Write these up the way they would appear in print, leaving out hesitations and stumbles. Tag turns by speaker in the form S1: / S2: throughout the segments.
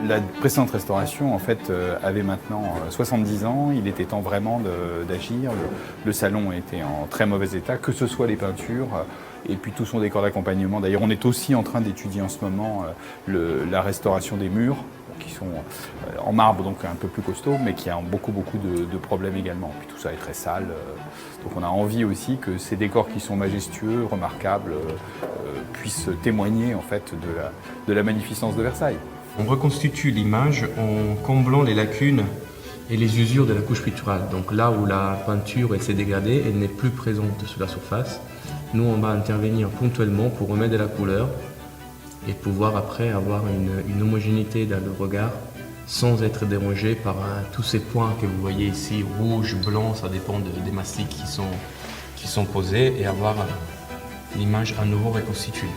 S1: La précédente restauration en fait, avait maintenant 70 ans, il était temps vraiment d'agir. Le salon était en très mauvais état, que ce soit les peintures et puis tout son décor d'accompagnement. D'ailleurs on est aussi en train d'étudier en ce moment la restauration des murs, qui sont en marbre, donc un peu plus costaud, mais qui a beaucoup de problèmes également. Puis tout ça est très sale, donc on a envie aussi que ces décors qui sont majestueux, remarquables, puissent témoigner en fait de la magnificence de Versailles.
S2: On reconstitue l'image en comblant les lacunes et les usures de la couche picturale. Donc là où la peinture s'est dégradée, elle n'est plus présente sur la surface. Nous, on va intervenir ponctuellement pour remettre de la couleur et pouvoir après avoir une homogénéité dans le regard sans être dérangé par tous ces points que vous voyez ici, rouge, blanc, ça dépend des mastiques qui sont posés, et avoir l'image à nouveau reconstituée.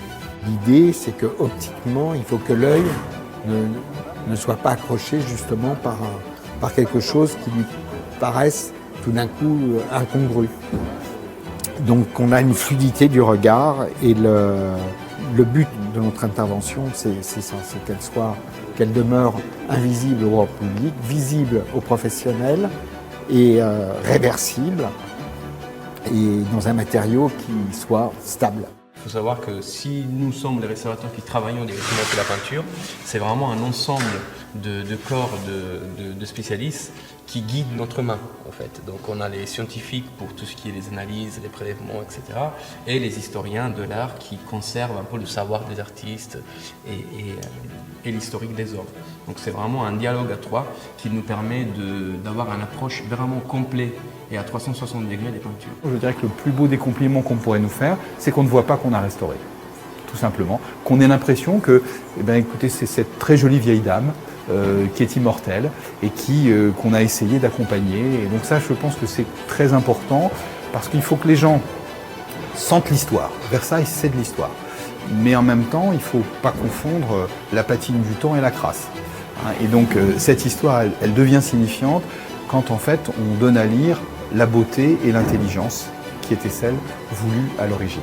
S3: L'idée, c'est que optiquement, il faut que l'œil ne soit pas accroché justement par quelque chose qui lui paraisse tout d'un coup incongru. Donc on a une fluidité du regard, et le but de notre intervention, c'est ça, c'est qu'elle demeure invisible au grand public, visible aux professionnels et réversible, et dans un matériau qui soit stable.
S2: Il faut savoir que si nous sommes les restaurateurs qui travaillons directement sur la peinture, c'est vraiment un ensemble de corps de spécialistes qui guident notre main en fait. Donc on a les scientifiques pour tout ce qui est les analyses, les prélèvements, etc. Et les historiens de l'art qui conservent un peu le savoir des artistes et l'historique des œuvres. Donc c'est vraiment un dialogue à trois qui nous permet d'avoir une approche vraiment complète et à 360 degrés des peintures.
S1: Je dirais que le plus beau des compliments qu'on pourrait nous faire, c'est qu'on ne voit pas qu'on a restauré. Tout simplement. Qu'on ait l'impression que, écoutez, c'est cette très jolie vieille dame qui est immortelle et qu'on a essayé d'accompagner. Et donc ça, je pense que c'est très important, parce qu'il faut que les gens sentent l'histoire. Versailles, c'est de l'histoire. Mais en même temps, il ne faut pas confondre la patine du temps et la crasse. Et donc cette histoire, elle devient signifiante quand en fait on donne à lire la beauté et l'intelligence qui étaient celles voulues à l'origine.